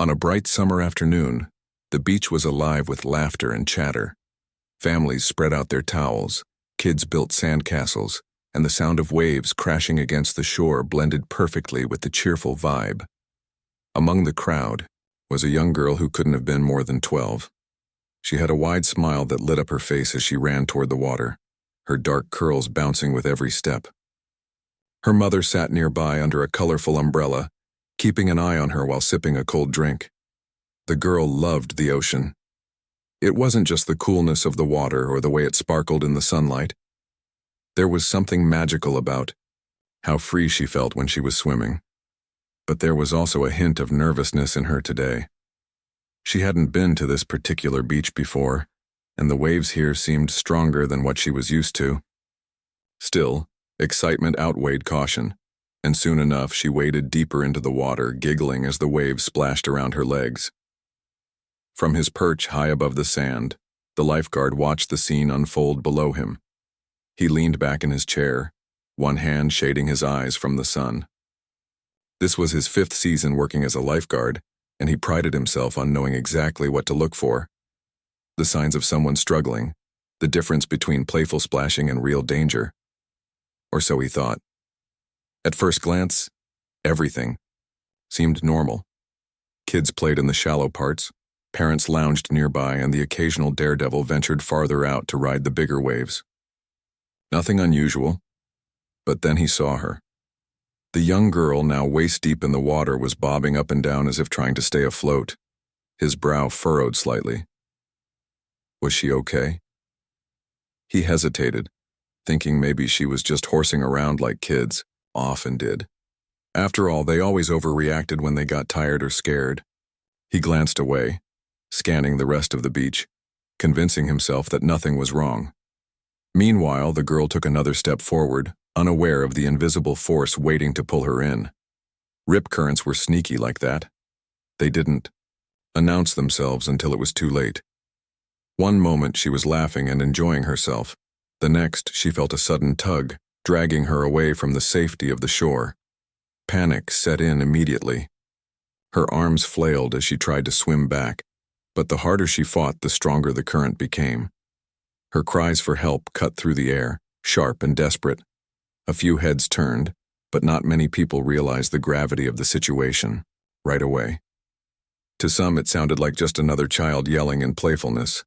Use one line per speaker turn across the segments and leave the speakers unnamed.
On a bright summer afternoon, the beach was alive with laughter and chatter. Families spread out their towels, kids built sandcastles, and the sound of waves crashing against the shore blended perfectly with the cheerful vibe. Among the crowd was a young girl who couldn't have been more than 12. She had a wide smile that lit up her face as she ran toward the water, her dark curls bouncing with every step. Her mother sat nearby under a colorful umbrella, keeping an eye on her while sipping a cold drink. The girl loved the ocean. It wasn't just the coolness of the water or the way it sparkled in the sunlight. There was something magical about how free she felt when she was swimming. But there was also a hint of nervousness in her today. She hadn't been to this particular beach before, and the waves here seemed stronger than what she was used to. Still, excitement outweighed caution, and soon enough she waded deeper into the water, giggling as the waves splashed around her legs. From his perch high above the sand, the lifeguard watched the scene unfold below him. He leaned back in his chair, one hand shading his eyes from the sun. This was his 5th season working as a lifeguard, and he prided himself on knowing exactly what to look for. The signs of someone struggling, the difference between playful splashing and real danger. Or so he thought. At first glance, everything seemed normal. Kids played in the shallow parts, parents lounged nearby, and the occasional daredevil ventured farther out to ride the bigger waves. Nothing unusual, but then he saw her. The young girl, now waist-deep in the water, was bobbing up and down as if trying to stay afloat. His brow furrowed slightly. Was she okay? He hesitated, thinking maybe she was just horsing around like kids often did. After all, they always overreacted when they got tired or scared. He glanced away, scanning the rest of the beach, convincing himself that nothing was wrong. Meanwhile, the girl took another step forward, unaware of the invisible force waiting to pull her in. Rip currents were sneaky like that. They didn't announce themselves until it was too late. One moment she was laughing and enjoying herself. The next, she felt a sudden tug, dragging her away from the safety of the shore. Panic set in immediately. Her arms flailed as she tried to swim back, but the harder she fought, the stronger the current became. Her cries for help cut through the air, sharp and desperate. A few heads turned, but not many people realized the gravity of the situation right away. To some, it sounded like just another child yelling in playfulness,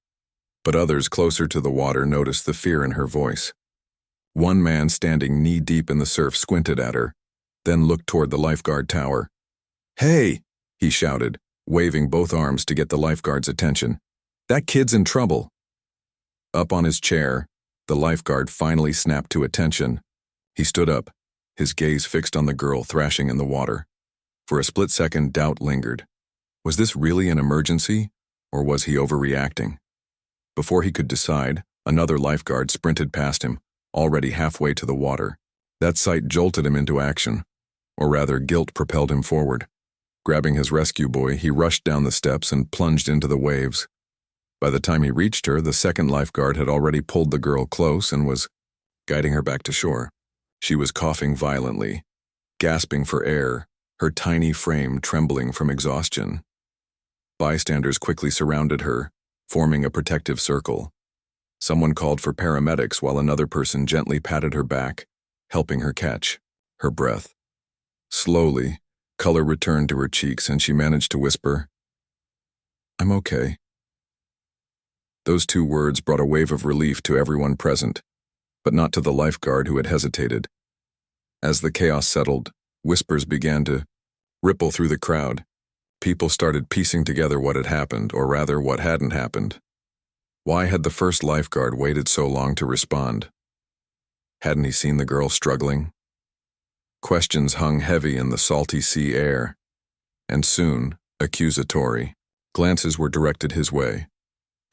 but others closer to the water noticed the fear in her voice. One man standing knee-deep in the surf squinted at her, then looked toward the lifeguard tower. "Hey!" he shouted, waving both arms to get the lifeguard's attention. "That kid's in trouble." Up on his chair, the lifeguard finally snapped to attention. He stood up, his gaze fixed on the girl thrashing in the water. For a split second, doubt lingered. Was this really an emergency, or was he overreacting? Before he could decide, another lifeguard sprinted past him, already halfway to the water. That sight jolted him into action, or rather, guilt propelled him forward. Grabbing his rescue buoy, he rushed down the steps and plunged into the waves. By the time he reached her, the second lifeguard had already pulled the girl close and was guiding her back to shore. She was coughing violently, gasping for air, her tiny frame trembling from exhaustion. Bystanders quickly surrounded her, forming a protective circle. Someone called for paramedics while another person gently patted her back, helping her catch her breath. Slowly, color returned to her cheeks and she managed to whisper, "I'm okay." Those 2 words brought a wave of relief to everyone present, but not to the lifeguard who had hesitated. As the chaos settled, whispers began to ripple through the crowd. People started piecing together what had happened, or rather what hadn't happened. Why had the first lifeguard waited so long to respond? Hadn't he seen the girl struggling? Questions hung heavy in the salty sea air, and soon, accusatory, glances were directed his way.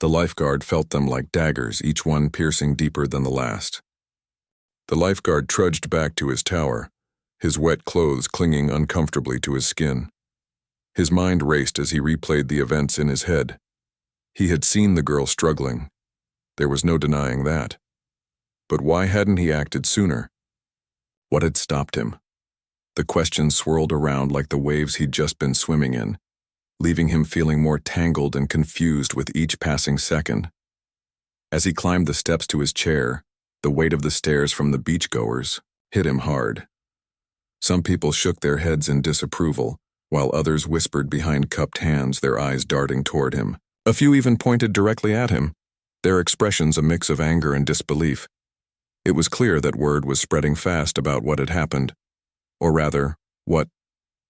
The lifeguard felt them like daggers, each one piercing deeper than the last. The lifeguard trudged back to his tower, his wet clothes clinging uncomfortably to his skin. His mind raced as he replayed the events in his head. He had seen the girl struggling. There was no denying that. But why hadn't he acted sooner? What had stopped him? The questions swirled around like the waves he'd just been swimming in, leaving him feeling more tangled and confused with each passing second. As he climbed the steps to his chair, the weight of the stares from the beachgoers hit him hard. Some people shook their heads in disapproval, while others whispered behind cupped hands, their eyes darting toward him. A few even pointed directly at him, their expressions a mix of anger and disbelief. It was clear that word was spreading fast about what had happened, or rather, what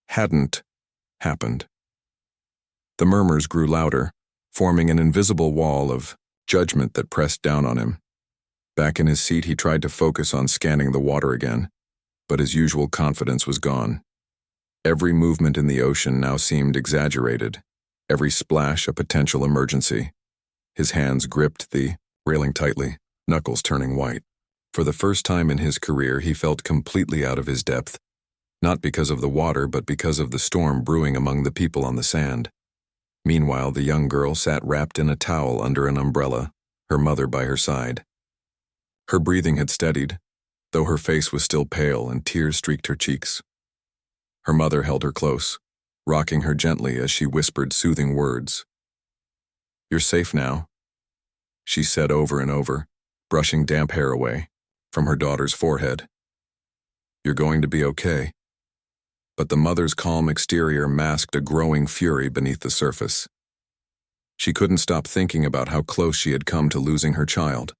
hadn't happened. The murmurs grew louder, forming an invisible wall of judgment that pressed down on him. Back in his seat, he tried to focus on scanning the water again, but his usual confidence was gone. Every movement in the ocean now seemed exaggerated, every splash a potential emergency. His hands gripped the railing tightly, knuckles turning white. For the first time in his career, he felt completely out of his depth, not because of the water, but because of the storm brewing among the people on the sand. Meanwhile, the young girl sat wrapped in a towel under an umbrella, her mother by her side. Her breathing had steadied, though her face was still pale and tears streaked her cheeks. Her mother held her close, rocking her gently as she whispered soothing words. "You're safe now," she said over and over, brushing damp hair away from her daughter's forehead. "You're going to be okay." But the mother's calm exterior masked a growing fury beneath the surface. She couldn't stop thinking about how close she had come to losing her child.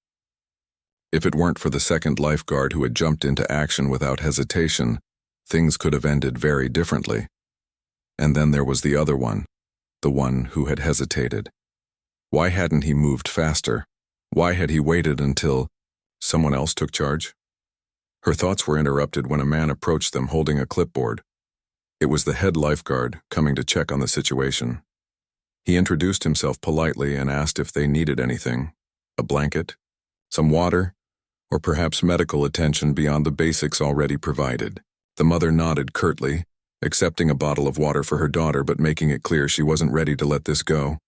If it weren't for the second lifeguard who had jumped into action without hesitation, things could have ended very differently. And then there was the other one, the one who had hesitated. Why hadn't he moved faster? Why had he waited until someone else took charge? Her thoughts were interrupted when a man approached them holding a clipboard. It was the head lifeguard coming to check on the situation. He introduced himself politely and asked if they needed anything, a blanket, some water, or perhaps medical attention beyond the basics already provided. The mother nodded curtly, accepting a bottle of water for her daughter but making it clear she wasn't ready to let this go.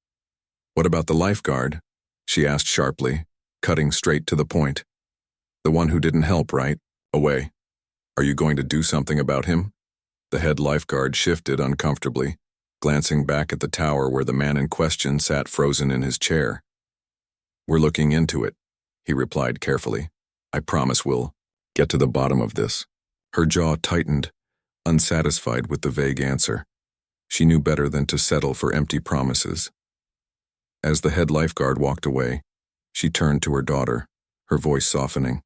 "What about the lifeguard?" she asked sharply, cutting straight to the point. "The one who didn't help, right? Away. Are you going to do something about him?" The head lifeguard shifted uncomfortably, glancing back at the tower where the man in question sat frozen in his chair. "We're looking into it," he replied carefully. "I promise we'll get to the bottom of this." Her jaw tightened, unsatisfied with the vague answer. She knew better than to settle for empty promises. As the head lifeguard walked away, she turned to her daughter, her voice softening.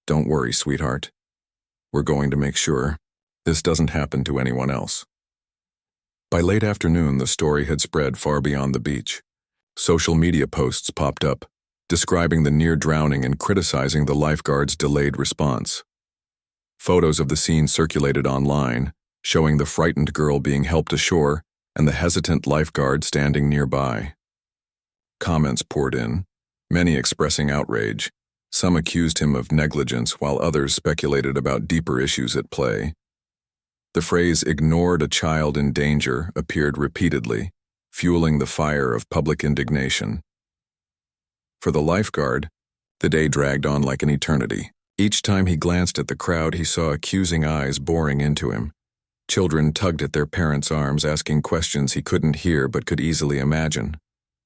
"Don't worry, sweetheart. We're going to make sure this doesn't happen to anyone else." By late afternoon, the story had spread far beyond the beach. Social media posts popped up, describing the near drowning and criticizing the lifeguard's delayed response. Photos of the scene circulated online, showing the frightened girl being helped ashore and the hesitant lifeguard standing nearby. Comments poured in, many expressing outrage. Some accused him of negligence, while others speculated about deeper issues at play. The phrase "ignored a child in danger" appeared repeatedly, fueling the fire of public indignation. For the lifeguard, the day dragged on like an eternity. Each time he glanced at the crowd, he saw accusing eyes boring into him. Children tugged at their parents' arms, asking questions he couldn't hear but could easily imagine.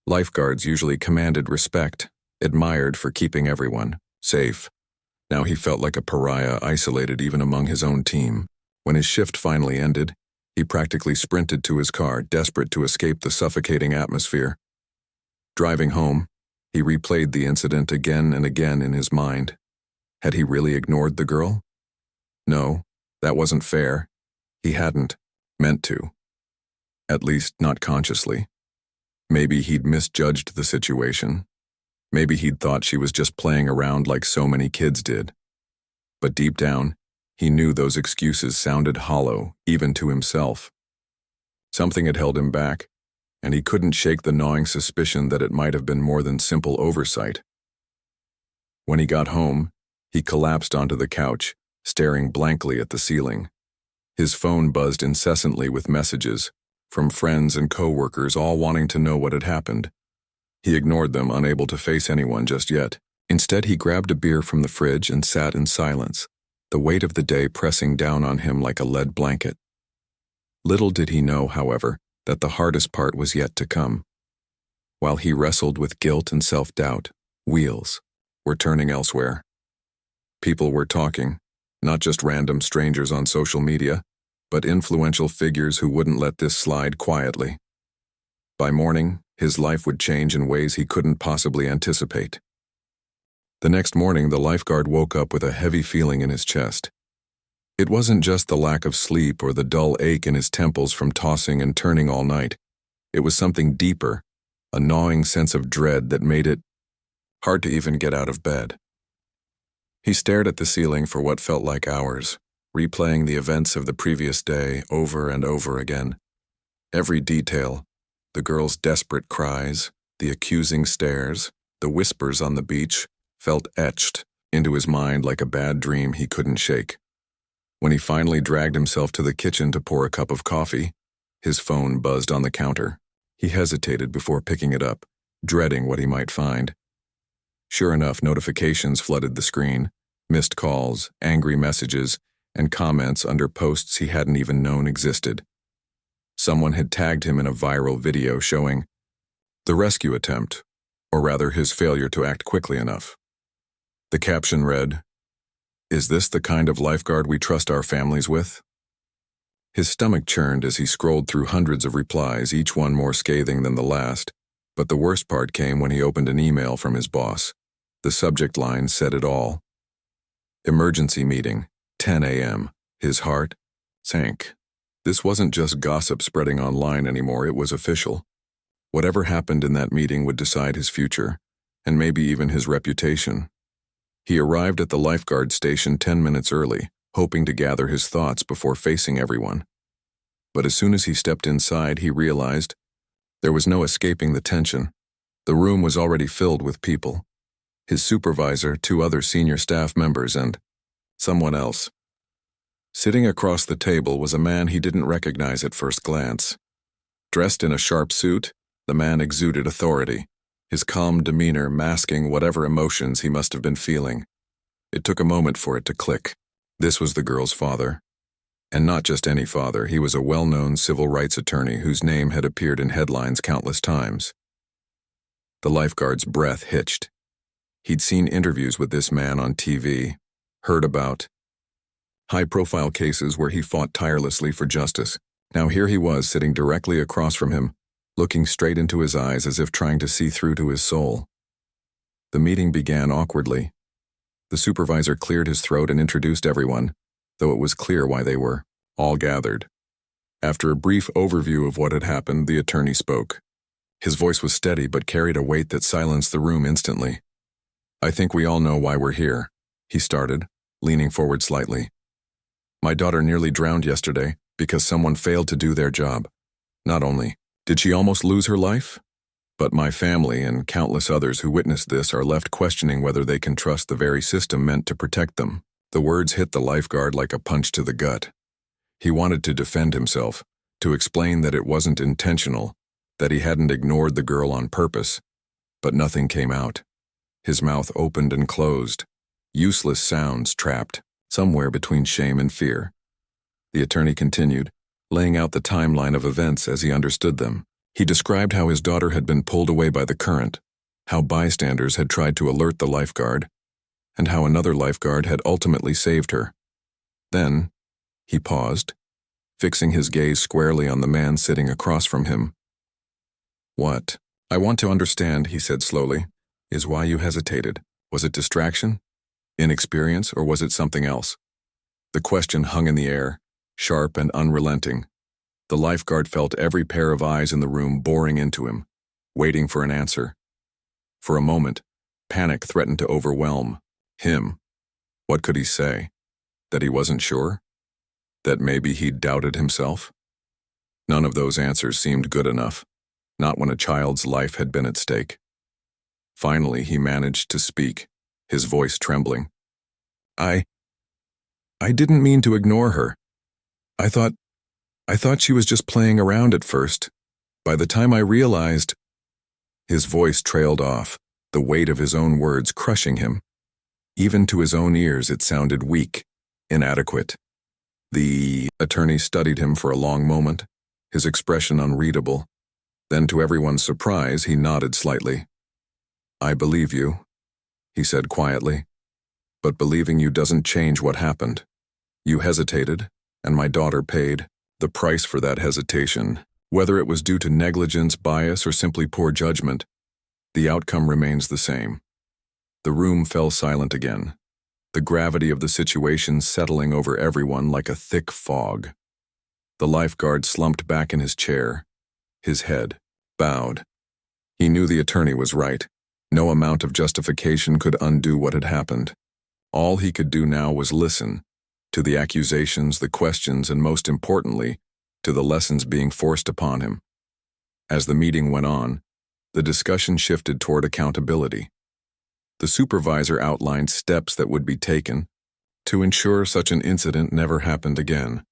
Lifeguards usually commanded respect, admired for keeping everyone safe. Now he felt like a pariah, isolated even among his own team. When his shift finally ended, he practically sprinted to his car, desperate to escape the suffocating atmosphere. Driving home, he replayed the incident again and again in his mind. Had he really ignored the girl? No, that wasn't fair. He hadn't meant to. At least, not consciously. Maybe he'd misjudged the situation. Maybe he'd thought she was just playing around like so many kids did. But deep down, he knew those excuses sounded hollow, even to himself. Something had held him back, and he couldn't shake the gnawing suspicion that it might have been more than simple oversight. When he got home, he collapsed onto the couch, staring blankly at the ceiling. His phone buzzed incessantly with messages, from friends and co-workers all wanting to know what had happened. He ignored them, unable to face anyone just yet. Instead, he grabbed a beer from the fridge and sat in silence, the weight of the day pressing down on him like a lead blanket. Little did he know, however, that the hardest part was yet to come. While he wrestled with guilt and self-doubt, wheels were turning elsewhere. People were talking, not just random strangers on social media, but influential figures who wouldn't let this slide quietly. By morning, his life would change in ways he couldn't possibly anticipate. The next morning, the lifeguard woke up with a heavy feeling in his chest. It wasn't just the lack of sleep or the dull ache in his temples from tossing and turning all night. It was something deeper, a gnawing sense of dread that made it hard to even get out of bed. He stared at the ceiling for what felt like hours, replaying the events of the previous day over and over again. Every detail, the girl's desperate cries, the accusing stares, the whispers on the beach, felt etched into his mind like a bad dream he couldn't shake. When he finally dragged himself to the kitchen to pour a cup of coffee, his phone buzzed on the counter. He hesitated before picking it up, dreading what he might find. Sure enough, notifications flooded the screen, missed calls, angry messages, and comments under posts he hadn't even known existed. Someone had tagged him in a viral video showing the rescue attempt, or rather his failure to act quickly enough. The caption read, "Is this the kind of lifeguard we trust our families with?" His stomach churned as he scrolled through hundreds of replies, each one more scathing than the last, but the worst part came when he opened an email from his boss. The subject line said it all. Emergency meeting, 10 a.m. His heart sank. This wasn't just gossip spreading online anymore, it was official. Whatever happened in that meeting would decide his future, and maybe even his reputation. He arrived at the lifeguard station 10 minutes early, hoping to gather his thoughts before facing everyone. But as soon as he stepped inside, he realized there was no escaping the tension. The room was already filled with people. His supervisor, 2 other senior staff members, and someone else. Sitting across the table was a man he didn't recognize at first glance. Dressed in a sharp suit, the man exuded authority, his calm demeanor masking whatever emotions he must have been feeling. It took a moment for it to click. This was the girl's father. And not just any father, he was a well-known civil rights attorney whose name had appeared in headlines countless times. The lifeguard's breath hitched. He'd seen interviews with this man on TV, heard about high-profile cases where he fought tirelessly for justice. Now here he was sitting directly across from him, looking straight into his eyes as if trying to see through to his soul. The meeting began awkwardly. The supervisor cleared his throat and introduced everyone, though it was clear why they were all gathered. After a brief overview of what had happened, the attorney spoke. His voice was steady but carried a weight that silenced the room instantly. "I think we all know why we're here," he started, leaning forward slightly. "My daughter nearly drowned yesterday because someone failed to do their job. Not only did she almost lose her life, but my family and countless others who witnessed this are left questioning whether they can trust the very system meant to protect them." The words hit the lifeguard like a punch to the gut. He wanted to defend himself, to explain that it wasn't intentional, that he hadn't ignored the girl on purpose, but nothing came out. His mouth opened and closed, useless sounds trapped, somewhere between shame and fear. The attorney continued, laying out the timeline of events as he understood them. He described how his daughter had been pulled away by the current, how bystanders had tried to alert the lifeguard, and how another lifeguard had ultimately saved her. Then, he paused, fixing his gaze squarely on the man sitting across from him. "What I want to understand," he said slowly, "is why you hesitated. Was it distraction, inexperience, or was it something else?" The question hung in the air, sharp and unrelenting. The lifeguard felt every pair of eyes in the room boring into him, waiting for an answer. For a moment, panic threatened to overwhelm him. What could he say? That he wasn't sure? That maybe he'd doubted himself? None of those answers seemed good enough, not when a child's life had been at stake. Finally, he managed to speak, his voice trembling. I didn't mean to ignore her. I thought she was just playing around at first. By the time I realized..." His voice trailed off, the weight of his own words crushing him. Even to his own ears it sounded weak, inadequate. The attorney studied him for a long moment, his expression unreadable. Then, to everyone's surprise, he nodded slightly. "I believe you," he said quietly. "But believing you doesn't change what happened. You hesitated, and my daughter paid the price for that hesitation. Whether it was due to negligence, bias, or simply poor judgment, the outcome remains the same." The room fell silent again, the gravity of the situation settling over everyone like a thick fog. The lifeguard slumped back in his chair, his head bowed. He knew the attorney was right. No amount of justification could undo what had happened. All he could do now was listen to the accusations, the questions, and most importantly, to the lessons being forced upon him. As the meeting went on, the discussion shifted toward accountability. The supervisor outlined steps that would be taken to ensure such an incident never happened again.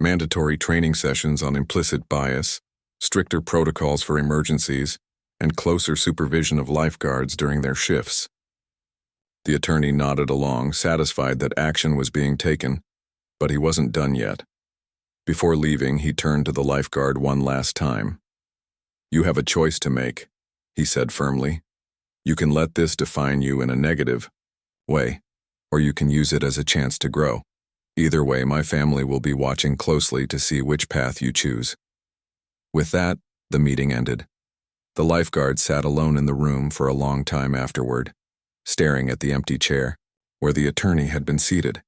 Mandatory training sessions on implicit bias, stricter protocols for emergencies, and closer supervision of lifeguards during their shifts. The attorney nodded along, satisfied that action was being taken, but he wasn't done yet. Before leaving, he turned to the lifeguard one last time. "You have a choice to make," he said firmly. "You can let this define you in a negative way, or you can use it as a chance to grow. Either way, my family will be watching closely to see which path you choose." With that, the meeting ended. The lifeguard sat alone in the room for a long time afterward, staring at the empty chair where the attorney had been seated.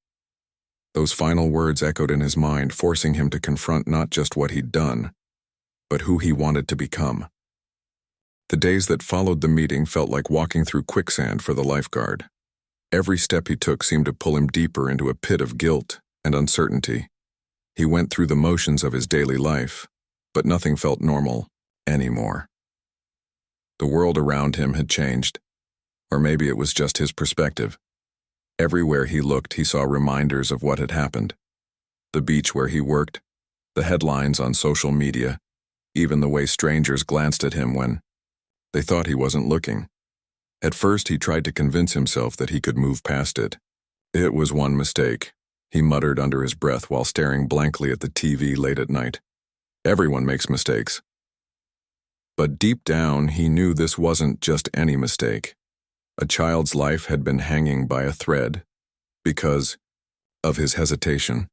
Those final words echoed in his mind, forcing him to confront not just what he'd done, but who he wanted to become. The days that followed the meeting felt like walking through quicksand for the lifeguard. Every step he took seemed to pull him deeper into a pit of guilt and uncertainty. He went through the motions of his daily life, but nothing felt normal anymore. The world around him had changed, or maybe it was just his perspective. Everywhere he looked, he saw reminders of what had happened. The beach where he worked, the headlines on social media, even the way strangers glanced at him when they thought he wasn't looking. At first, he tried to convince himself that he could move past it. "It was one mistake," he muttered under his breath while staring blankly at the TV late at night. "Everyone makes mistakes." But deep down, he knew this wasn't just any mistake. A child's life had been hanging by a thread because of his hesitation.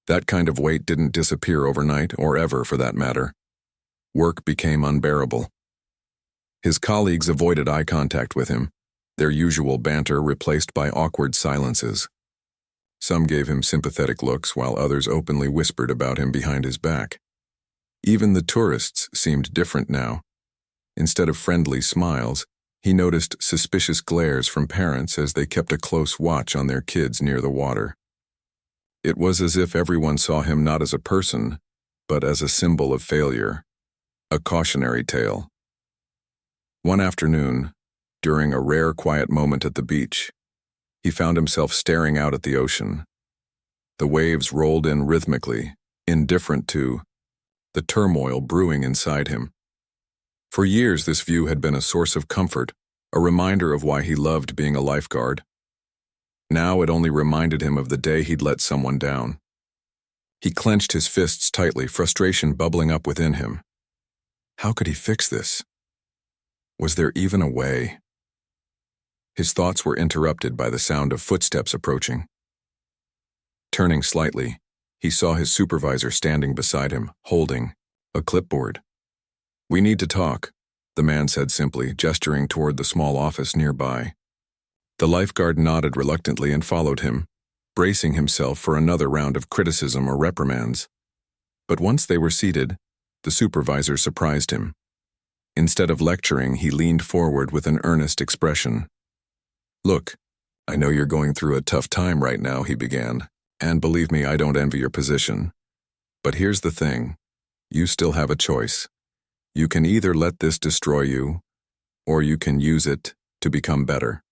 That kind of weight didn't disappear overnight, or ever for that matter. Work became unbearable. His colleagues avoided eye contact with him, their usual banter replaced by awkward silences. Some gave him sympathetic looks, while others openly whispered about him behind his back. Even the tourists seemed different now. Instead of friendly smiles, he noticed suspicious glares from parents as they kept a close watch on their kids near the water. It was as if everyone saw him not as a person, but as a symbol of failure, a cautionary tale. One afternoon, during a rare quiet moment at the beach, he found himself staring out at the ocean. The waves rolled in rhythmically, indifferent to the turmoil brewing inside him. For years, this view had been a source of comfort, a reminder of why he loved being a lifeguard. Now it only reminded him of the day he'd let someone down. He clenched his fists tightly, frustration bubbling up within him. How could he fix this? Was there even a way? His thoughts were interrupted by the sound of footsteps approaching. Turning slightly, he saw his supervisor standing beside him, holding a clipboard. "We need to talk," the man said simply, gesturing toward the small office nearby. The lifeguard nodded reluctantly and followed him, bracing himself for another round of criticism or reprimands. But once they were seated, the supervisor surprised him. Instead of lecturing, he leaned forward with an earnest expression. "Look, I know you're going through a tough time right now," he began, "and believe me, I don't envy your position. But here's the thing, you still have a choice. You can either let this destroy you, or you can use it to become better."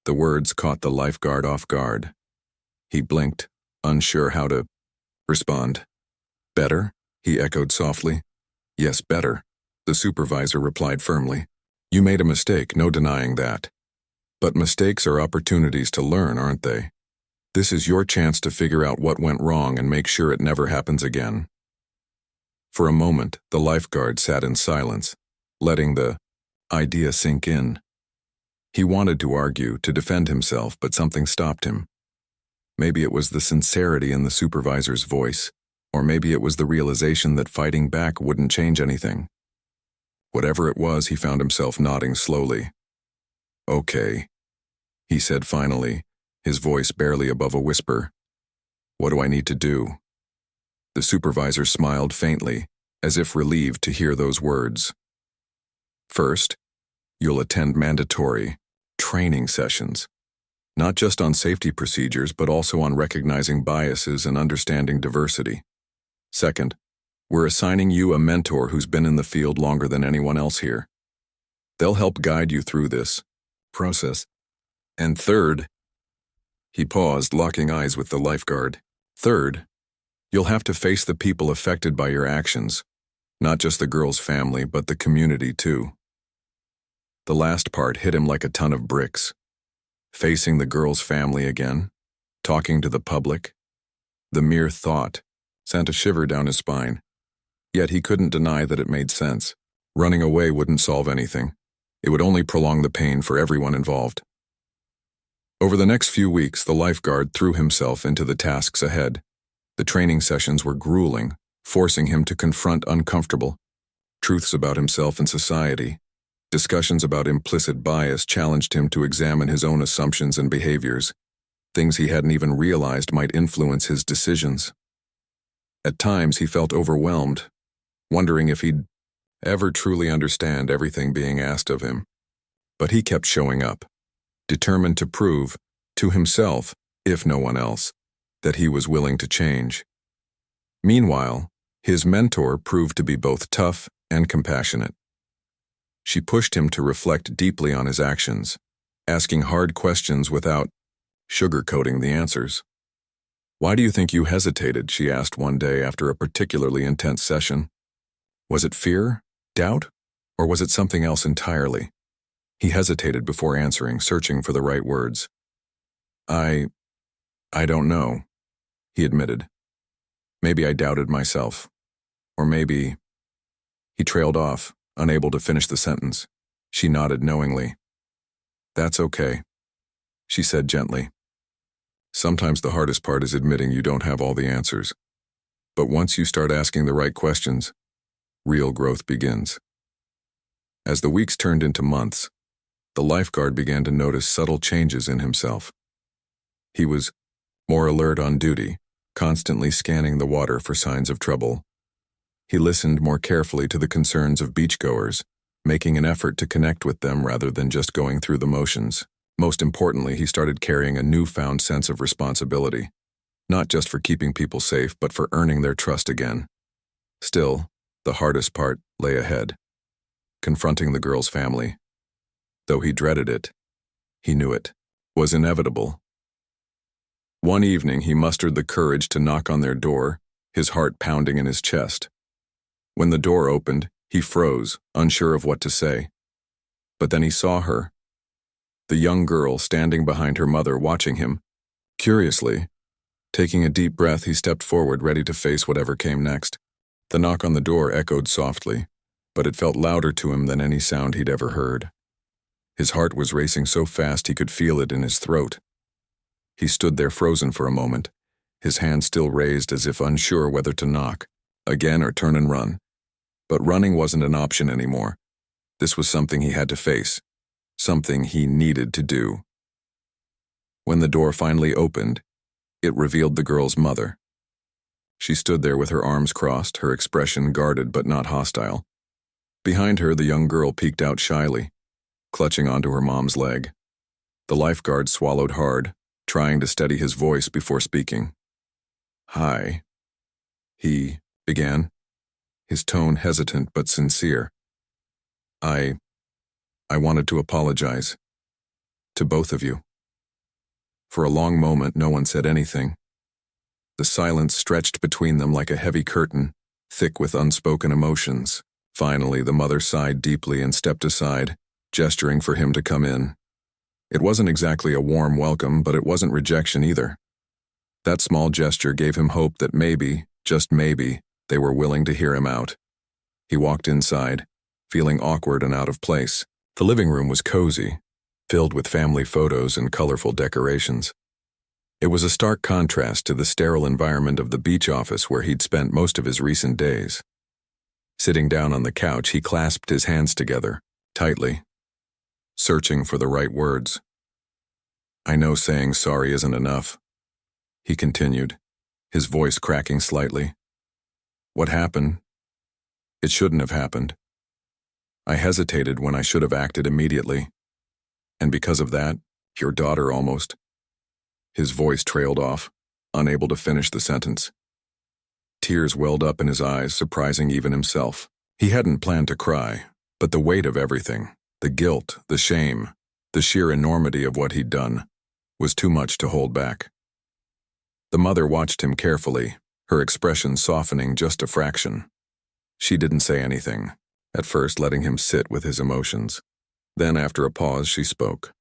The words caught the lifeguard off guard. He blinked, unsure how to respond. "Better?" he echoed softly. "Yes, better," the supervisor replied firmly. "You made a mistake, no denying that. But mistakes are opportunities to learn, aren't they? This is your chance to figure out what went wrong and make sure it never happens again." For a moment, the lifeguard sat in silence, letting the idea sink in. He wanted to argue, to defend himself, but something stopped him. Maybe it was the sincerity in the supervisor's voice, or maybe it was the realization that fighting back wouldn't change anything. Whatever it was, he found himself nodding slowly. "Okay," he said finally, his voice barely above a whisper. "What do I need to do?" The supervisor smiled faintly, as if relieved to hear those words. "First, you'll attend mandatory training sessions, not just on safety procedures, but also on recognizing biases and understanding diversity. Second, we're assigning you a mentor who's been in the field longer than anyone else here. They'll help guide you through this process. And third," he paused, locking eyes with the lifeguard. "Third, you'll have to face the people affected by your actions, not just the girl's family, but the community too." The last part hit him like a ton of bricks. Facing the girl's family again, talking to the public. The mere thought sent a shiver down his spine. Yet he couldn't deny that it made sense. Running away wouldn't solve anything. It would only prolong the pain for everyone involved. Over the next few weeks, the lifeguard threw himself into the tasks ahead. The training sessions were grueling, forcing him to confront uncomfortable truths about himself and society. Discussions about implicit bias challenged him to examine his own assumptions and behaviors. Things he hadn't even realized might influence his decisions. At times he felt overwhelmed, wondering if he'd ever truly understand everything being asked of him. But he kept showing up, determined to prove, to himself, if no one else, that he was willing to change. Meanwhile, his mentor proved to be both tough and compassionate. She pushed him to reflect deeply on his actions, asking hard questions without sugarcoating the answers. "Why do you think you hesitated?" she asked one day after a particularly intense session. Was it fear, doubt, or was it something else entirely? He hesitated before answering, searching for the right words. I don't know," he admitted. "Maybe I doubted myself. Or maybe—" He trailed off, unable to finish the sentence. She nodded knowingly. "That's okay," she said gently. "Sometimes the hardest part is admitting you don't have all the answers. But once you start asking the right questions, real growth begins." As the weeks turned into months, the lifeguard began to notice subtle changes in himself. He was more alert on duty, constantly scanning the water for signs of trouble. He listened more carefully to the concerns of beachgoers, making an effort to connect with them rather than just going through the motions. Most importantly, he started carrying a newfound sense of responsibility, not just for keeping people safe, but for earning their trust again. Still, the hardest part lay ahead, confronting the girl's family. Though he dreaded it, he knew it was inevitable. One evening, he mustered the courage to knock on their door, his heart pounding in his chest. When the door opened, he froze, unsure of what to say. But then he saw her, the young girl standing behind her mother, watching him. Curiously, taking a deep breath, he stepped forward, ready to face whatever came next. The knock on the door echoed softly, but it felt louder to him than any sound he'd ever heard. His heart was racing so fast he could feel it in his throat. He stood there frozen for a moment, his hand still raised as if unsure whether to knock again or turn and run. But running wasn't an option anymore. This was something he had to face, something he needed to do. When the door finally opened, it revealed the girl's mother. She stood there with her arms crossed, her expression guarded but not hostile. Behind her, the young girl peeked out shyly, clutching onto her mom's leg. The lifeguard swallowed hard, trying to steady his voice before speaking. "Hi," he began, his tone hesitant but sincere. I wanted to apologize. To both of you." For a long moment, no one said anything. The silence stretched between them like a heavy curtain, thick with unspoken emotions. Finally, the mother sighed deeply and stepped aside, gesturing for him to come in. It wasn't exactly a warm welcome, but it wasn't rejection either. That small gesture gave him hope that maybe, just maybe, They were willing to hear him out. He walked inside, feeling awkward and out of place. The living room was cozy, filled with family photos and colorful decorations. It was a stark contrast to the sterile environment of the beach office where he'd spent most of his recent days. Sitting down on the couch, he clasped his hands together, tightly, searching for the right words. "I know saying sorry isn't enough," he continued, his voice cracking slightly. "What happened? It shouldn't have happened. I hesitated when I should have acted immediately. And because of that, your daughter almost..." His voice trailed off, unable to finish the sentence. Tears welled up in his eyes, surprising even himself. He hadn't planned to cry, but the weight of everything, the guilt, the shame, the sheer enormity of what he'd done, was too much to hold back. The mother watched him carefully, her expression softening just a fraction. She didn't say anything, at first letting him sit with his emotions. Then, after a pause, she spoke.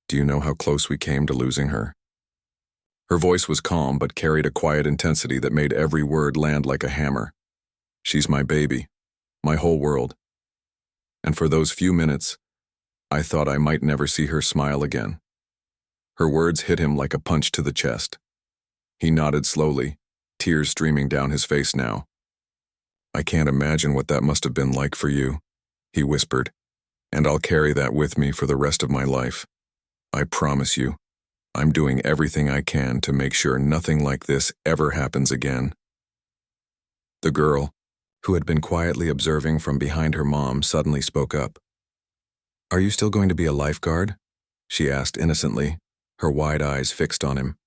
"Do you know how close we came to losing her?" Her voice was calm but carried a quiet intensity that made every word land like a hammer. "She's my baby, my whole world. And for those few minutes, I thought I might never see her smile again." Her words hit him like a punch to the chest. He nodded slowly, tears streaming down his face now. "I can't imagine what that must have been like for you," he whispered, "and I'll carry that with me for the rest of my life. I promise you, I'm doing everything I can to make sure nothing like this ever happens again." The girl, who had been quietly observing from behind her mom, suddenly spoke up. "Are you still going to be a lifeguard?" she asked innocently, her wide eyes fixed on him.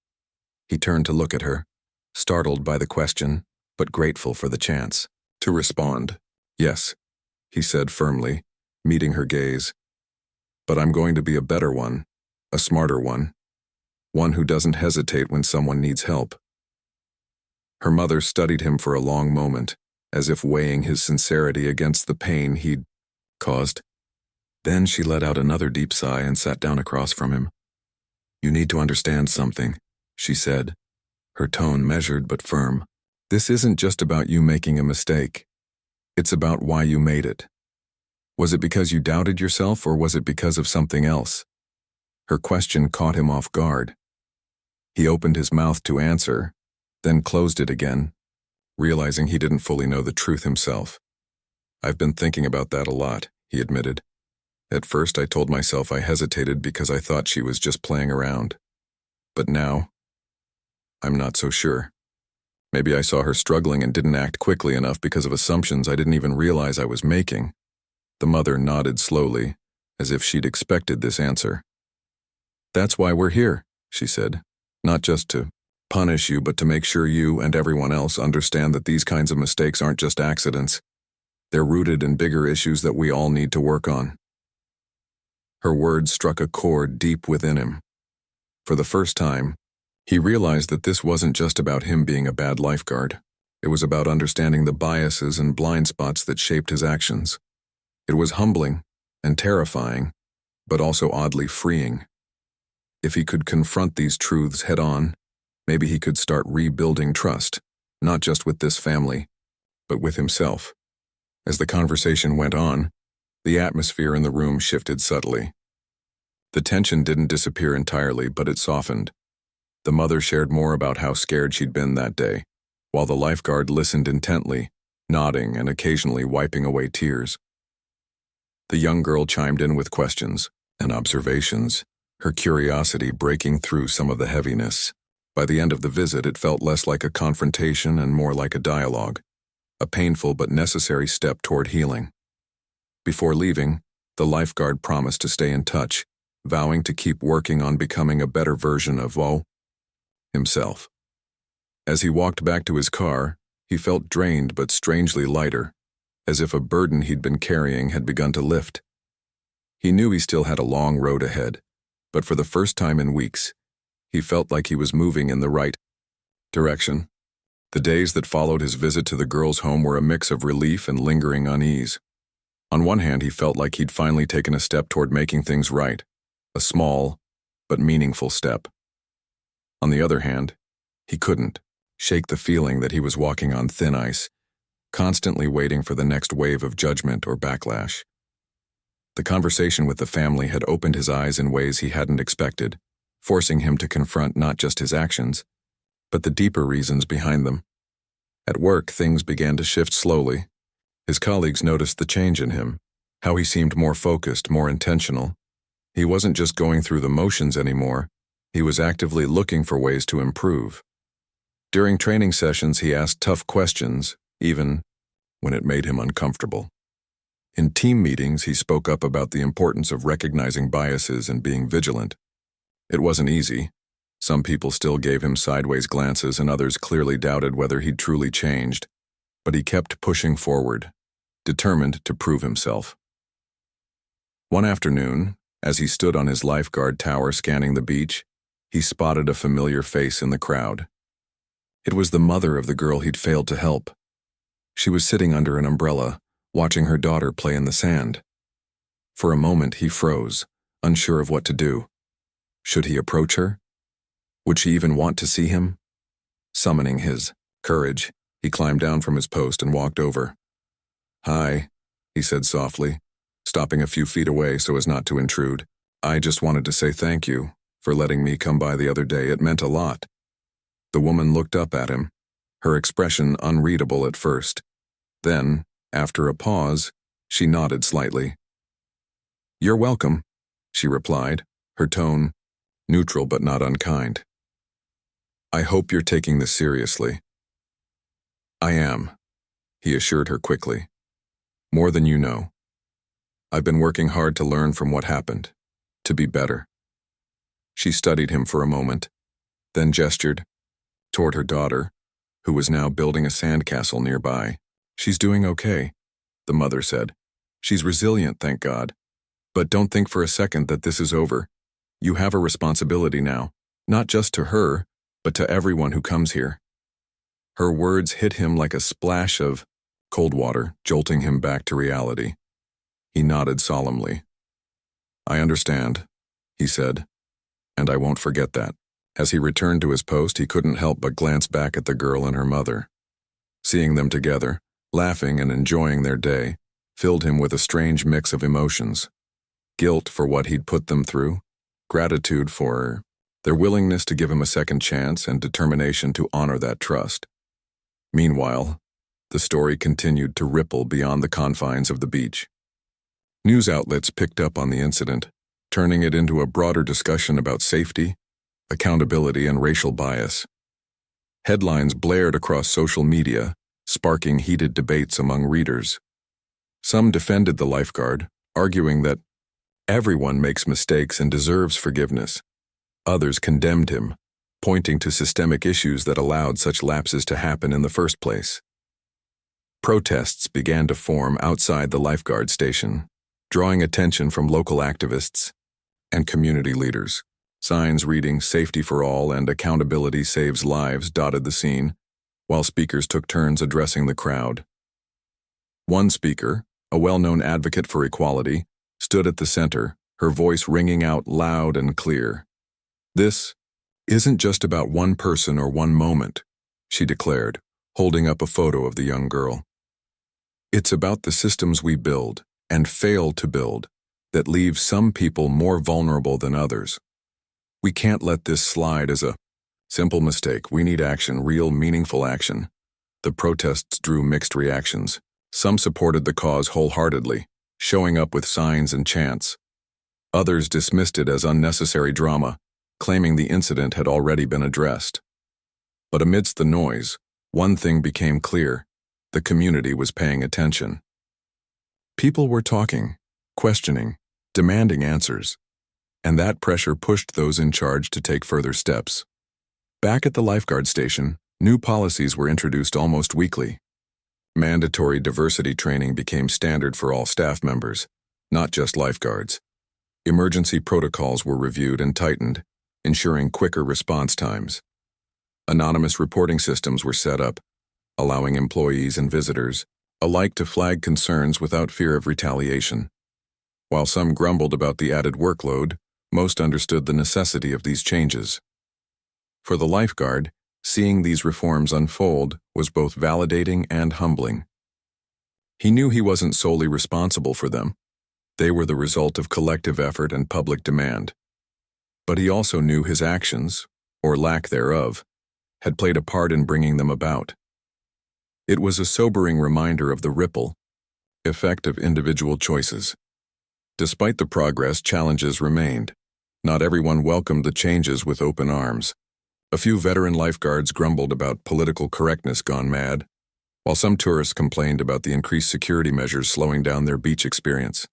He turned to look at her, startled by the question, but grateful for the chance to respond. "Yes," he said firmly, meeting her gaze. "But I'm going to be a better one, a smarter one who doesn't hesitate when someone needs help." Her mother studied him for a long moment, as if weighing his sincerity against the pain he'd caused. Then she let out another deep sigh and sat down across from him. "You need to understand something," she said, her tone measured but firm. "This isn't just about you making a mistake. It's about why you made it. Was it because you doubted yourself, or was it because of something else?" Her question caught him off guard. He opened his mouth to answer, then closed it again, realizing he didn't fully know the truth himself. "I've been thinking about that a lot," he admitted. "At first I told myself I hesitated because I thought she was just playing around. But now, I'm not so sure. Maybe I saw her struggling and didn't act quickly enough because of assumptions I didn't even realize I was making." The mother nodded slowly, as if she'd expected this answer. "That's why we're here," she said. "Not just to punish you, but to make sure you and everyone else understand that these kinds of mistakes aren't just accidents. They're rooted in bigger issues that we all need to work on." Her words struck a chord deep within him. For the first time, he realized that this wasn't just about him being a bad lifeguard. It was about understanding the biases and blind spots that shaped his actions. It was humbling and terrifying, but also oddly freeing. If he could confront these truths head-on, maybe he could start rebuilding trust, not just with this family, but with himself. As the conversation went on, the atmosphere in the room shifted subtly. The tension didn't disappear entirely, but it softened. The mother shared more about how scared she'd been that day, while the lifeguard listened intently, nodding and occasionally wiping away tears. The young girl chimed in with questions and observations, her curiosity breaking through some of the heaviness. By the end of the visit, it felt less like a confrontation and more like a dialogue, a painful but necessary step toward healing. Before leaving, the lifeguard promised to stay in touch, vowing to keep working on becoming a better version of himself. As he walked back to his car, he felt drained but strangely lighter, as if a burden he'd been carrying had begun to lift. He knew he still had a long road ahead, but for the first time in weeks, he felt like he was moving in the right direction. The days that followed his visit to the girls' home were a mix of relief and lingering unease. On one hand, he felt like he'd finally taken a step toward making things right, a small but meaningful step. On the other hand, he couldn't shake the feeling that he was walking on thin ice, constantly waiting for the next wave of judgment or backlash. The conversation with the family had opened his eyes in ways he hadn't expected, forcing him to confront not just his actions, but the deeper reasons behind them. At work, things began to shift slowly. His colleagues noticed the change in him, how he seemed more focused, more intentional. He wasn't just going through the motions anymore, he was actively looking for ways to improve. During training sessions, he asked tough questions, even when it made him uncomfortable. In team meetings, he spoke up about the importance of recognizing biases and being vigilant. It wasn't easy. Some people still gave him sideways glances and others clearly doubted whether he'd truly changed, but he kept pushing forward, determined to prove himself. One afternoon, as he stood on his lifeguard tower scanning the beach, he spotted a familiar face in the crowd. It was the mother of the girl he'd failed to help. She was sitting under an umbrella, watching her daughter play in the sand. For a moment, he froze, unsure of what to do. Should he approach her? Would she even want to see him? Summoning his courage, he climbed down from his post and walked over. "Hi," he said softly, stopping a few feet away so as not to intrude. "I just wanted to say thank you for letting me come by the other day. It meant a lot." The woman looked up at him, her expression unreadable at first. Then, after a pause, she nodded slightly. "You're welcome," she replied, her tone neutral but not unkind. "I hope you're taking this seriously." "I am," he assured her quickly. "More than you know. I've been working hard to learn from what happened, to be better." She studied him for a moment, then gestured toward her daughter, who was now building a sandcastle nearby. "She's doing okay," the mother said. "She's resilient, thank God. But don't think for a second that this is over. You have a responsibility now, not just to her, but to everyone who comes here." Her words hit him like a splash of cold water, jolting him back to reality. He nodded solemnly. "I understand," he said, "and I won't forget that." As he returned to his post, he couldn't help but glance back at the girl and her mother. Seeing them together, laughing and enjoying their day, filled him with a strange mix of emotions. Guilt for what he'd put them through, gratitude for their willingness to give him a second chance, and determination to honor that trust. Meanwhile, the story continued to ripple beyond the confines of the beach. News outlets picked up on the incident, turning it into a broader discussion about safety, accountability, and racial bias. Headlines blared across social media, sparking heated debates among readers. Some defended the lifeguard, arguing that everyone makes mistakes and deserves forgiveness. Others condemned him, pointing to systemic issues that allowed such lapses to happen in the first place. Protests began to form outside the lifeguard station, drawing attention from local activists and community leaders. Signs reading "Safety for All" and "Accountability Saves Lives" dotted the scene, while speakers took turns addressing the crowd. One speaker, a well-known advocate for equality, stood at the center, her voice ringing out loud and clear. "This isn't just about one person or one moment," she declared, holding up a photo of the young girl. "It's about the systems we build, and fail to build, that leave some people more vulnerable than others. We can't let this slide as a simple mistake. We need action, real, meaningful action." The protests drew mixed reactions. Some supported the cause wholeheartedly, showing up with signs and chants. Others dismissed it as unnecessary drama, claiming the incident had already been addressed. But amidst the noise, one thing became clear: the community was paying attention. People were talking, questioning, demanding answers, and that pressure pushed those in charge to take further steps. Back at the lifeguard station, new policies were introduced almost weekly. Mandatory diversity training became standard for all staff members, not just lifeguards. Emergency protocols were reviewed and tightened, ensuring quicker response times. Anonymous reporting systems were set up, allowing employees and visitors alike to flag concerns without fear of retaliation. While some grumbled about the added workload, most understood the necessity of these changes. For the lifeguard, seeing these reforms unfold was both validating and humbling. He knew he wasn't solely responsible for them. They were the result of collective effort and public demand. But he also knew his actions, or lack thereof, had played a part in bringing them about. It was a sobering reminder of the ripple effect of individual choices. Despite the progress, challenges remained. Not everyone welcomed the changes with open arms. A few veteran lifeguards grumbled about political correctness gone mad, while some tourists complained about the increased security measures slowing down their beach experience.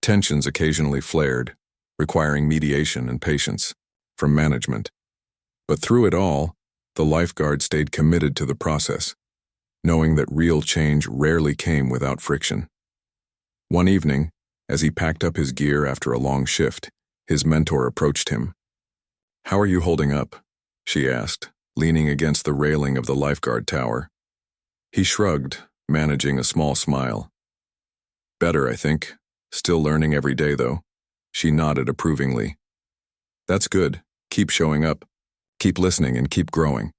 Tensions occasionally flared, requiring mediation and patience from management. But through it all, the lifeguard stayed committed to the process, knowing that real change rarely came without friction. One evening, as he packed up his gear after a long shift, his mentor approached him. "How are you holding up?" she asked, leaning against the railing of the lifeguard tower. He shrugged, managing a small smile. "Better, I think. Still learning every day, though." She nodded approvingly. "That's good. Keep showing up. Keep listening and keep growing.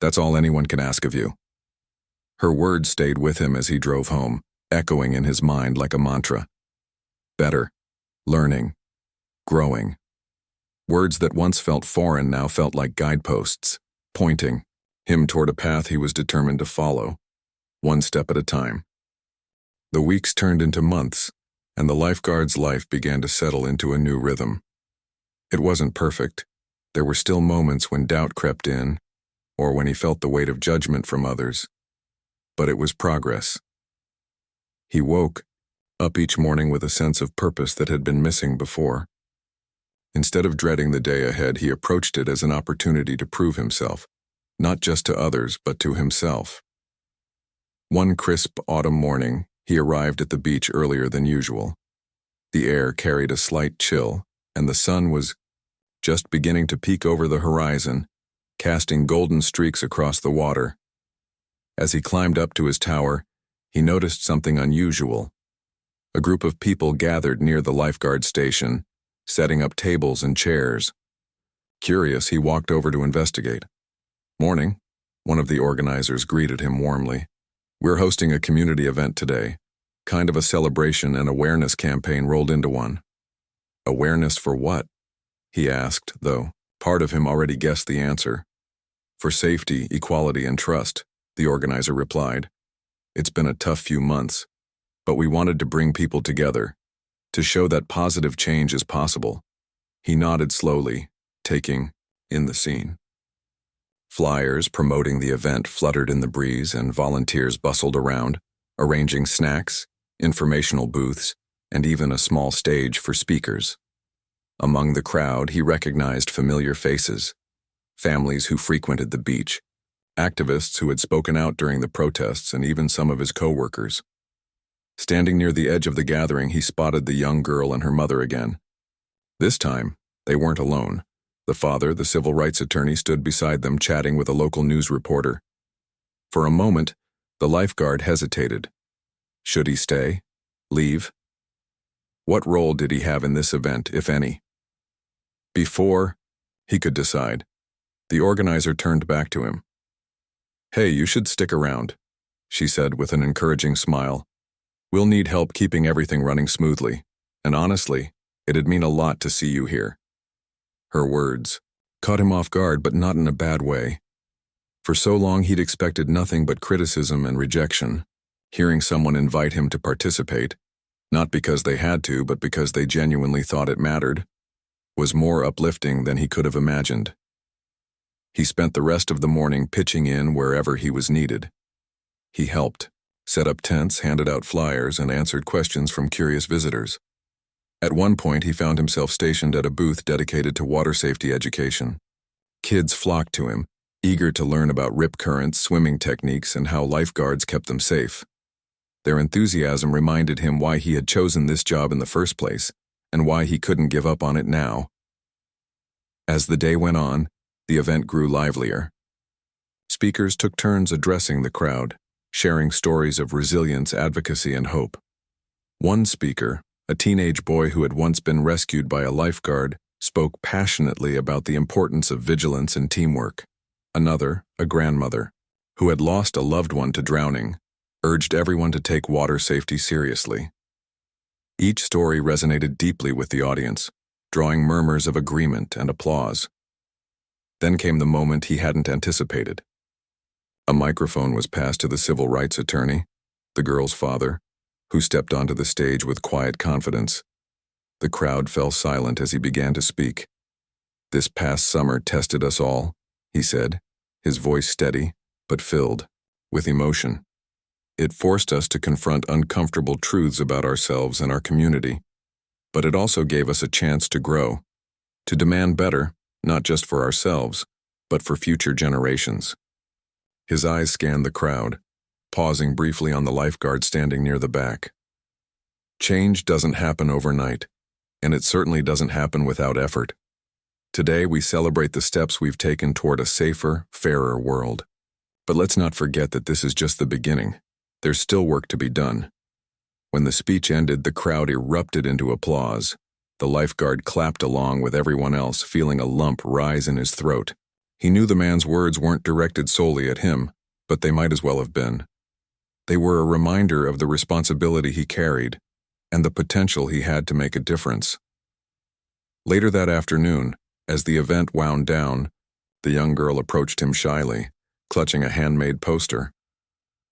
That's all anyone can ask of you." Her words stayed with him as he drove home, echoing in his mind like a mantra. Better, learning, growing. Words that once felt foreign now felt like guideposts, pointing him toward a path he was determined to follow, one step at a time. The weeks turned into months, and the lifeguard's life began to settle into a new rhythm. It wasn't perfect. There were still moments when doubt crept in, or when he felt the weight of judgment from others. But it was progress. He woke up each morning with a sense of purpose that had been missing before. Instead of dreading the day ahead, he approached it as an opportunity to prove himself, not just to others, but to himself. One crisp autumn morning, he arrived at the beach earlier than usual. The air carried a slight chill, and the sun was just beginning to peek over the horizon, casting golden streaks across the water. As he climbed up to his tower, he noticed something unusual. A group of people gathered near the lifeguard station, setting up tables and chairs. Curious, he walked over to investigate. "Morning," one of the organizers greeted him warmly. "We're hosting a community event today. Kind of a celebration and awareness campaign rolled into one." "Awareness for what?" he asked, though part of him already guessed the answer. "For safety, equality, and trust," the organizer replied. "It's been a tough few months, but we wanted to bring people together, to show that positive change is possible." He nodded slowly, taking in the scene. Flyers promoting the event fluttered in the breeze, and volunteers bustled around, arranging snacks, informational booths, and even a small stage for speakers. Among the crowd, he recognized familiar faces, families who frequented the beach, activists who had spoken out during the protests, and even some of his co-workers. Standing near the edge of the gathering, he spotted the young girl and her mother again. This time, they weren't alone. The father, the civil rights attorney, stood beside them chatting with a local news reporter. For a moment, the lifeguard hesitated. Should he stay? Leave? What role did he have in this event, if any? Before he could decide, the organizer turned back to him. "Hey, you should stick around," she said with an encouraging smile. "We'll need help keeping everything running smoothly, and honestly, it'd mean a lot to see you here." Her words caught him off guard, but not in a bad way. For so long he'd expected nothing but criticism and rejection. Hearing someone invite him to participate, not because they had to, but because they genuinely thought it mattered, was more uplifting than he could have imagined. He spent the rest of the morning pitching in wherever he was needed. He helped, set up tents, handed out flyers, and answered questions from curious visitors. At one point, he found himself stationed at a booth dedicated to water safety education. Kids flocked to him, eager to learn about rip currents, swimming techniques, and how lifeguards kept them safe. Their enthusiasm reminded him why he had chosen this job in the first place, and why he couldn't give up on it now. As the day went on, the event grew livelier. Speakers took turns addressing the crowd, sharing stories of resilience, advocacy, and hope. One speaker, a teenage boy who had once been rescued by a lifeguard, spoke passionately about the importance of vigilance and teamwork. Another, a grandmother, who had lost a loved one to drowning, urged everyone to take water safety seriously. Each story resonated deeply with the audience, drawing murmurs of agreement and applause. Then came the moment he hadn't anticipated. A microphone was passed to the civil rights attorney, the girl's father, who stepped onto the stage with quiet confidence. The crowd fell silent as he began to speak. "This past summer tested us all," he said, his voice steady but filled with emotion. "It forced us to confront uncomfortable truths about ourselves and our community, but it also gave us a chance to grow, to demand better, not just for ourselves, but for future generations." His eyes scanned the crowd, pausing briefly on the lifeguard standing near the back. Change doesn't happen overnight, and it certainly doesn't happen without effort. Today we celebrate the steps we've taken toward a safer, fairer world. But let's not forget that this is just the beginning. There's still work to be done. When the speech ended, the crowd erupted into applause. The lifeguard clapped along with everyone else, feeling a lump rise in his throat. He knew the man's words weren't directed solely at him, but they might as well have been. They were a reminder of the responsibility he carried and the potential he had to make a difference. Later that afternoon, as the event wound down, the young girl approached him shyly, clutching a handmade poster.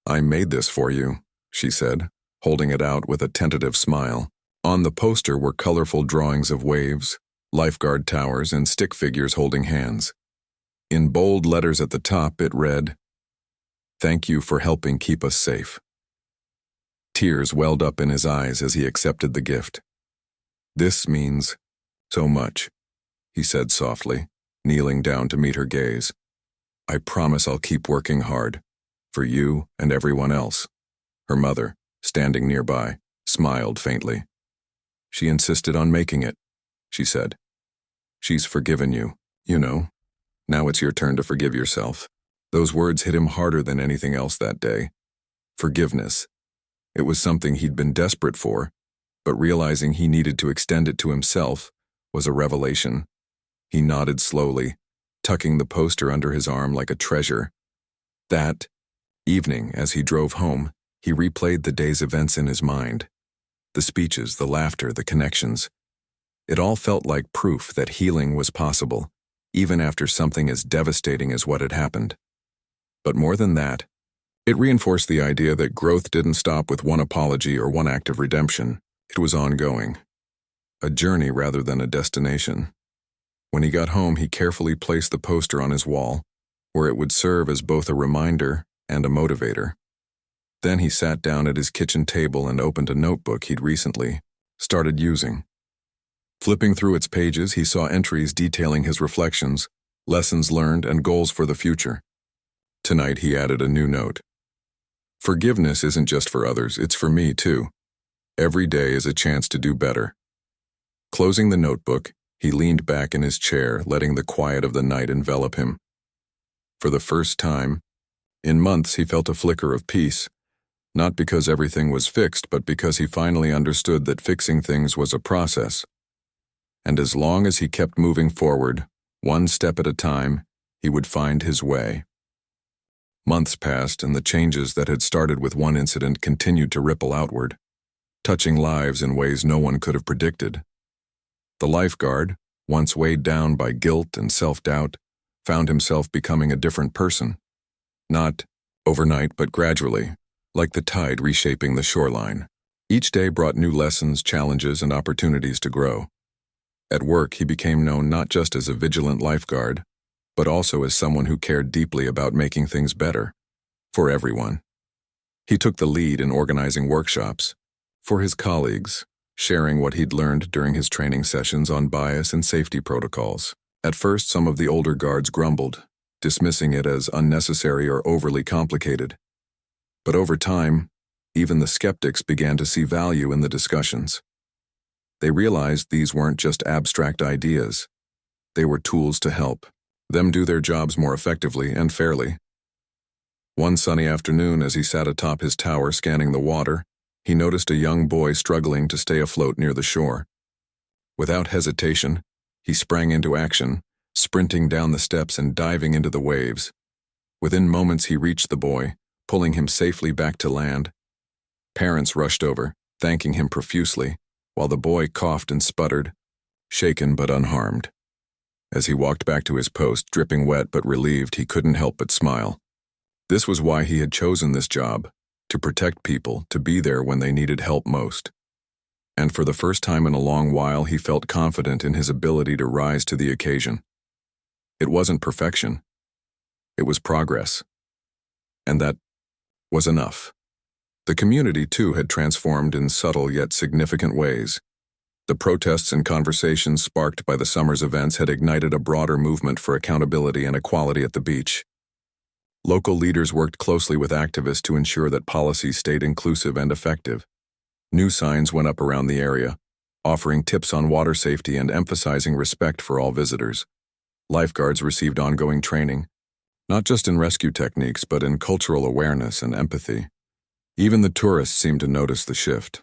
"I made this for you," she said, holding it out with a tentative smile. On the poster were colorful drawings of waves, lifeguard towers, and stick figures holding hands. In bold letters at the top, it read, "Thank you for helping keep us safe." Tears welled up in his eyes as he accepted the gift. "This means so much," he said softly, kneeling down to meet her gaze. "I promise I'll keep working hard, for you and everyone else." Her mother, standing nearby, smiled faintly. "She insisted on making it," she said. "She's forgiven you, you know. Now it's your turn to forgive yourself." Those words hit him harder than anything else that day. Forgiveness. It was something he'd been desperate for, but realizing he needed to extend it to himself was a revelation. He nodded slowly, tucking the poster under his arm like a treasure. That evening, as he drove home, he replayed the day's events in his mind. The speeches, the laughter, the connections. It all felt like proof that healing was possible, even after something as devastating as what had happened. But more than that, it reinforced the idea that growth didn't stop with one apology or one act of redemption. It was ongoing. A journey rather than a destination. When he got home, he carefully placed the poster on his wall, where it would serve as both a reminder and a motivator. Then he sat down at his kitchen table and opened a notebook he'd recently started using. Flipping through its pages, he saw entries detailing his reflections, lessons learned, and goals for the future. Tonight, he added a new note. "Forgiveness isn't just for others, it's for me too. Every day is a chance to do better." Closing the notebook, he leaned back in his chair, letting the quiet of the night envelop him. For the first time in months, he felt a flicker of peace, not because everything was fixed, but because he finally understood that fixing things was a process. And as long as he kept moving forward, one step at a time, he would find his way. Months passed, and the changes that had started with one incident continued to ripple outward, touching lives in ways no one could have predicted. The lifeguard, once weighed down by guilt and self-doubt, found himself becoming a different person. Not overnight, but gradually, like the tide reshaping the shoreline. Each day brought new lessons, challenges, and opportunities to grow. At work, he became known not just as a vigilant lifeguard, but also as someone who cared deeply about making things better, for everyone. He took the lead in organizing workshops, for his colleagues, sharing what he'd learned during his training sessions on bias and safety protocols. At first, some of the older guards grumbled, dismissing it as unnecessary or overly complicated. But over time, even the skeptics began to see value in the discussions. They realized these weren't just abstract ideas. They were tools to help them do their jobs more effectively and fairly. One sunny afternoon, as he sat atop his tower scanning the water, he noticed a young boy struggling to stay afloat near the shore. Without hesitation, he sprang into action, sprinting down the steps and diving into the waves. Within moments, he reached the boy, pulling him safely back to land. Parents rushed over, thanking him profusely, while the boy coughed and sputtered, shaken but unharmed. As he walked back to his post, dripping wet but relieved, he couldn't help but smile. This was why he had chosen this job, to protect people, to be there when they needed help most. And for the first time in a long while, he felt confident in his ability to rise to the occasion. It wasn't perfection. It was progress. And that was enough. The community, too, had transformed in subtle yet significant ways. The protests and conversations sparked by the summer's events had ignited a broader movement for accountability and equality at the beach. Local leaders worked closely with activists to ensure that policies stayed inclusive and effective. New signs went up around the area, offering tips on water safety and emphasizing respect for all visitors. Lifeguards received ongoing training, not just in rescue techniques, but in cultural awareness and empathy. Even the tourists seemed to notice the shift.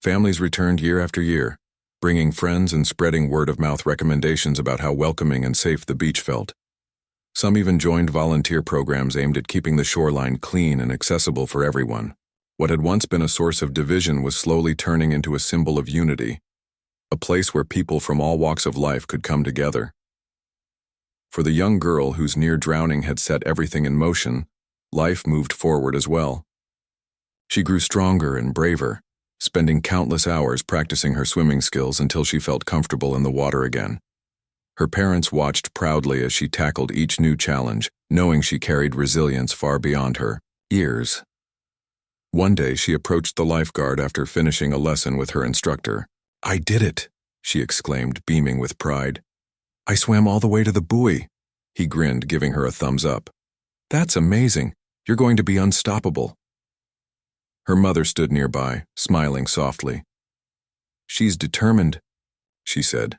Families returned year after year, bringing friends and spreading word-of-mouth recommendations about how welcoming and safe the beach felt. Some even joined volunteer programs aimed at keeping the shoreline clean and accessible for everyone. What had once been a source of division was slowly turning into a symbol of unity, a place where people from all walks of life could come together. For the young girl whose near drowning had set everything in motion, life moved forward as well. She grew stronger and braver, spending countless hours practicing her swimming skills until she felt comfortable in the water again. Her parents watched proudly as she tackled each new challenge, knowing she carried resilience far beyond her years. One day she approached the lifeguard after finishing a lesson with her instructor. "I did it," she exclaimed, beaming with pride. "I swam all the way to the buoy." He grinned, giving her a thumbs up. "That's amazing. You're going to be unstoppable." Her mother stood nearby, smiling softly. "She's determined," she said.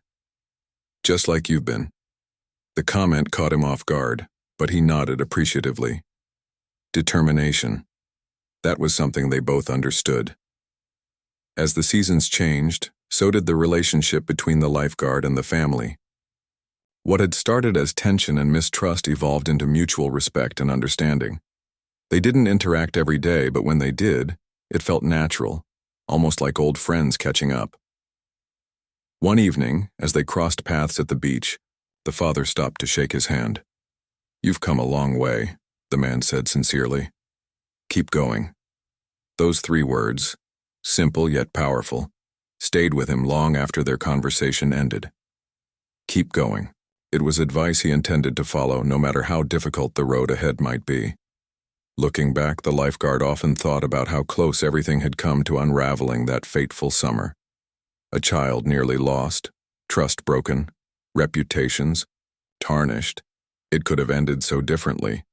"Just like you've been." The comment caught him off guard, but he nodded appreciatively. Determination. That was something they both understood. As the seasons changed, so did the relationship between the lifeguard and the family. What had started as tension and mistrust evolved into mutual respect and understanding. They didn't interact every day, but when they did, it felt natural, almost like old friends catching up. One evening, as they crossed paths at the beach, the father stopped to shake his hand. "You've come a long way," the man said sincerely. "Keep going." Those 3 words, simple yet powerful, stayed with him long after their conversation ended. Keep going. It was advice he intended to follow, no matter how difficult the road ahead might be. Looking back, the lifeguard often thought about how close everything had come to unraveling that fateful summer. A child nearly lost, trust broken, reputations tarnished. It could have ended so differently.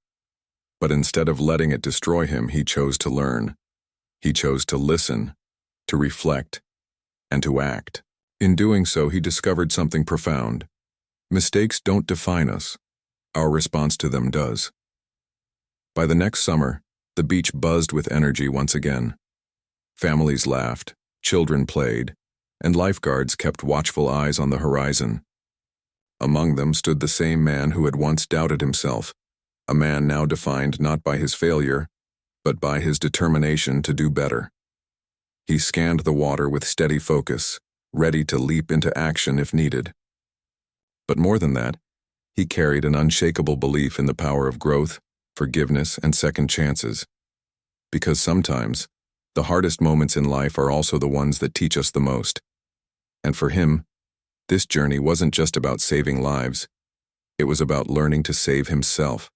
But instead of letting it destroy him, he chose to learn. He chose to listen, to reflect, and to act. In doing so, he discovered something profound. Mistakes don't define us. Our response to them does. By the next summer, the beach buzzed with energy once again. Families laughed, children played, and lifeguards kept watchful eyes on the horizon. Among them stood the same man who had once doubted himself, a man now defined not by his failure, but by his determination to do better. He scanned the water with steady focus, ready to leap into action if needed. But more than that, he carried an unshakable belief in the power of growth, forgiveness, and second chances. Because sometimes, the hardest moments in life are also the ones that teach us the most. And for him, this journey wasn't just about saving lives. It was about learning to save himself.